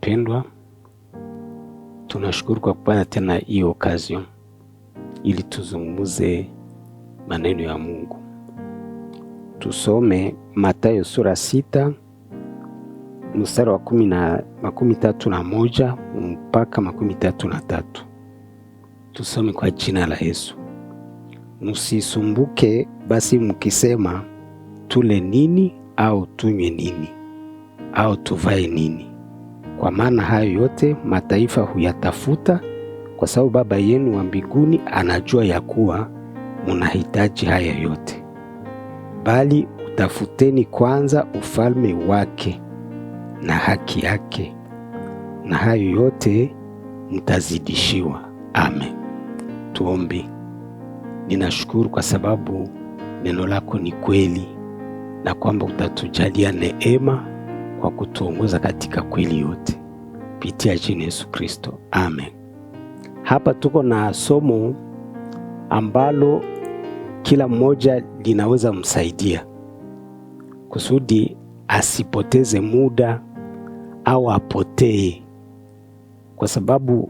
wapendwa, tunashukuru kwa kupata tena hiyo occasion ili tuzungumze maneno ya Mungu. Tusome Mathayo sura 6 mstari wa 31 mpaka 33. Tusome kwa jina la Yesu. Msisumbuke basi mkisema, tule nini au tunywe nini au tuvae nini? Kwa maana hayo yote mataifa huyatafuta, kwa sababu Baba yenu wa mbinguni anajua ya kuwa mnahitaji haya yote. Bali utafuteni kwanza ufalme wake na haki yake, na hayo yote mtazidishiwa. Amen. Tuombe. Ninashukuru kwa sababu neno lako ni kweli, na kwamba utatujalia neema kwa kutuongoza katika kweli yote. Pitia jina Yesu Kristo. Amen. Hapa tuko na somo ambalo kila mmoja linaweza msaidia kusudi asipoteze muda au apotee, kwa sababu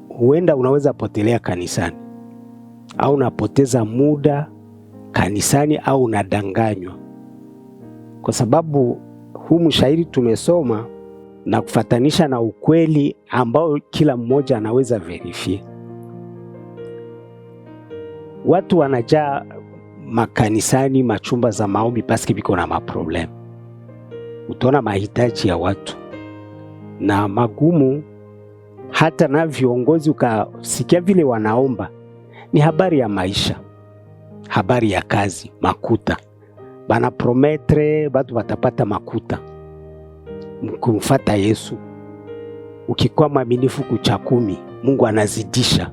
huenda unaweza potelea kanisani au unapoteza muda kanisani au unadanganywa, kwa sababu huu mshairi tumesoma na kufatanisha na ukweli ambao kila mmoja anaweza verify. Watu wanajaa makanisani, machumba za maombi paski biko na maproblem. Utaona mahitaji ya watu na magumu, hata na viongozi ukasikia vile wanaomba. Ni habari ya maisha, habari ya kazi, makuta. Bana prometre batu watapata makuta mkumfata Yesu. Ukikuwa mwaminifu kucha 10, Mungu anazidisha.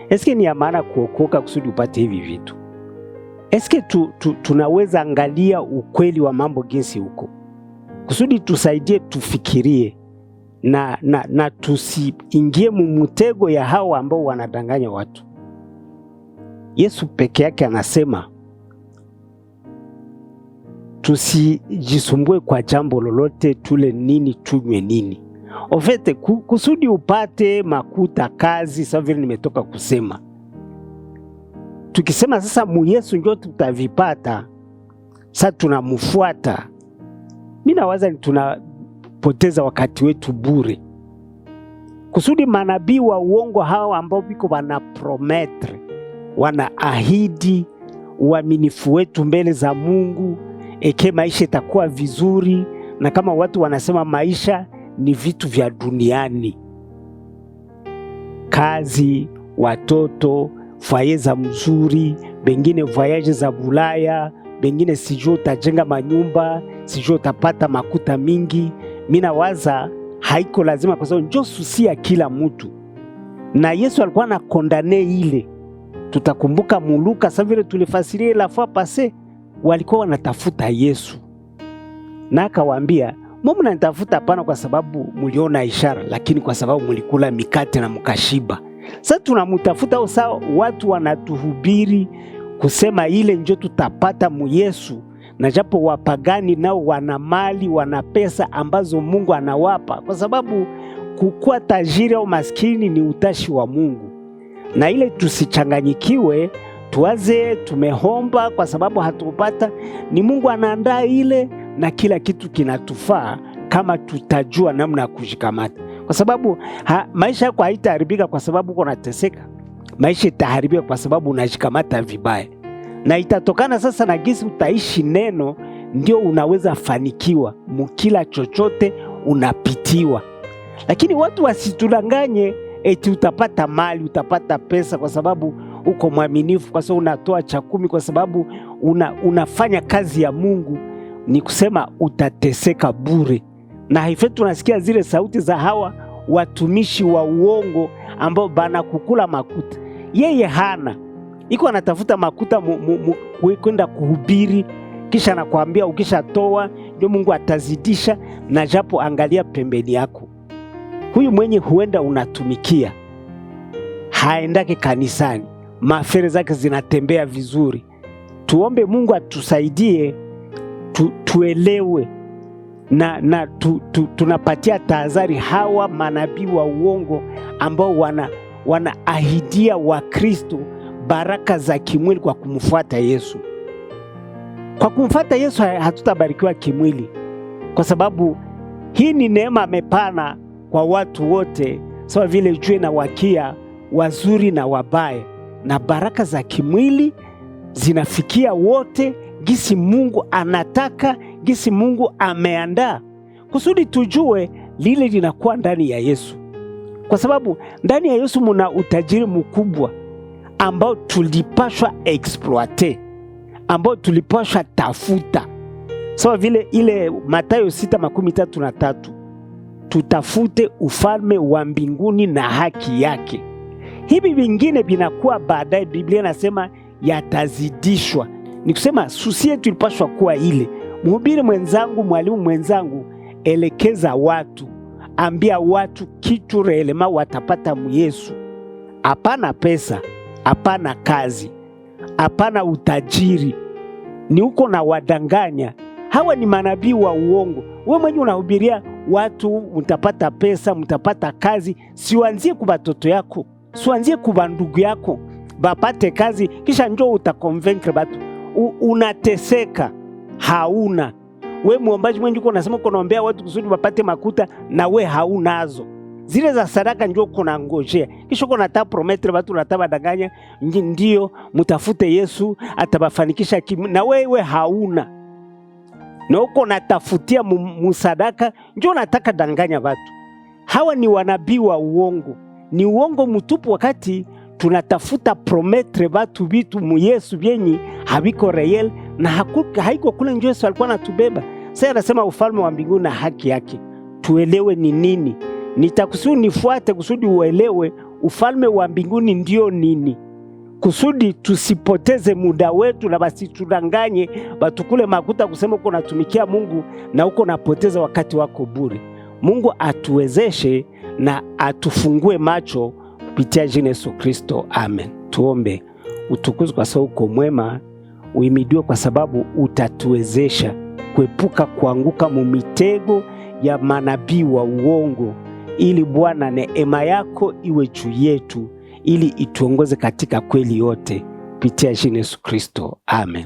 Eske ni ya maana kuokoka kusudi upate hivi vitu? Eske tunaweza angalia ukweli wa mambo jinsi huko kusudi tusaidie, tufikirie na tusiingie mumutego ya hao ambao wanadanganya watu. Yesu peke yake anasema tusijisumbue kwa jambo lolote, tule nini tunywe nini. Ofete kusudi upate makuta, kazi, sawa vile nimetoka kusema. Tukisema sasa mu Yesu ndio tutavipata, sasa tunamfuata, mimi nawaza ni tunapoteza wakati wetu bure. Kusudi manabii wa uongo hao ambao biko wana prometre, wanaahidi uaminifu wetu mbele za Mungu, maisha itakuwa vizuri. Na kama watu wanasema maisha ni vitu vya duniani, kazi, watoto, fayeza mzuri, bengine voyage za Bulaya, bengine sijui utajenga manyumba, sijui utapata makuta mingi. Mina waza haiko lazima, kwa sababu njo susia kila mtu. Na Yesu alikuwa na kondane ile. Tutakumbuka Muluka sasa vile tulifasiria la fois passée, walikuwa wanatafuta Yesu. Na akawaambia, "Mbona mnanitafuta hapana kwa sababu mliona ishara, lakini kwa sababu mlikula mikate na mkashiba." Sasa tunamutafuta au sawa, watu wanatuhubiri kusema ile njo tutapata mu Yesu, na japo wapagani nao wana mali, wana pesa ambazo Mungu anawapa, kwa sababu kukua tajiri au maskini ni utashi wa Mungu. Na ile tusichanganyikiwe, tuwaze tumehomba kwa sababu hatupata. Ni Mungu anaandaa ile, na kila kitu kinatufaa kama tutajua namna ya kushikamata. Kwa sababu maisha yako haitaharibika kwa sababu uko unateseka. Maisha itaharibika kwa sababu unashikamata vibaya. Na itatokana sasa na gisi utaishi neno, ndio unaweza fanikiwa mukila chochote unapitiwa. Lakini watu wasitudanganye eti utapata mali, utapata pesa kwa sababu uko mwaminifu, kwa sababu unatoa cha 10, kwa sababu unafanya kazi ya Mungu. Ni kusema utateseka bure. Na hivyo tunasikia zile sauti za hawa watumishi wa uongo ambao bana kukula makuta. Yeye hana, iko anatafuta makuta kwenda kuhubiri, kisha anakuambia ukishatoa ndio Mungu atazidisha. Na japo angalia pembeni yako, huyu mwenye huenda unatumikia haendake kanisani, mafere zake zinatembea vizuri. Tuombe Mungu atusaidie tuelewe na tunapatia tahadhari hawa manabii wa uongo ambao wanaahidia Wakristo baraka za kimwili kwa kumfuata Yesu. Kwa kumfuata Yesu hatutabarikiwa kimwili, kwa sababu hii ni neema amepana kwa watu wote, sawa vile jua inawakia wazuri na wabaya, na baraka za kimwili zinafikia wote gisi Mungu anataka, gisi Mungu ameandaa, kusudi tujue lile linakuwa ndani ya Yesu. Kwa sababu ndani ya Yesu muna utajiri mkubwa ambao tulipashwa exploiter, ambao tulipashwa tafuta. Sawa vile ile Mathayo 6:33, tutafute ufalme wa mbinguni na haki yake. Hivi vingine vinakuwa baadaye, Biblia nasema yatazidishwa. Ni kusema susi tulipashwa kuwa ile. Mhubiri mwenzangu, mwalimu mwenzangu, elekeza watu, ambia watu kitu relema watapata mu Yesu. Hapana pesa, hapana kazi, hapana utajiri. Ni uko na wadanganya. Hawa ni manabii wa uongo. Wewe mwenye unahubiria watu mtapata pesa, mtapata kazi, sianzie kwa watoto yako, sianzie kwa ndugu yako bapate kazi, kisha njoo utaconvince watu. Unateseka, hauna. We muombaji mwenye uko unasema uko naombea watu kusudi wapate makuta, na we haunazo. Zile za sadaka njoo uko na ngojea, kisha uko nataka promettre watu, nataka danganya ndio mtafute Yesu atabafanikisha, na wewe hauna. Na uko natafutia musadaka, njoo nataka danganya watu. Hawa ni wanabii wa uongo, ni uongo mtupu, wakati tunatafuta promettre watu vitu mu Yesu vyenye habiko real na haiko kule. Njoo Yesu alikuwa anatubeba. Sasa anasema ufalme wa mbinguni na haki yake. Tuelewe ni nini. Nitakusudi nifuate kusudi uelewe ufalme wa mbinguni ndio nini, kusudi tusipoteze muda wetu na basi tudanganye batukule makuta kusema uko natumikia Mungu na uko napoteza wakati wako bure. Mungu atuwezeshe na atufungue macho kupitia jina Yesu Kristo, amen. Tuombe. Utukuzwe kwa sababu uko mwema, uimidiwe kwa sababu utatuwezesha kuepuka kuanguka mu mitego ya manabii wa uongo, ili Bwana neema yako iwe juu yetu, ili ituongoze katika kweli yote kupitia jina Yesu Kristo, amen.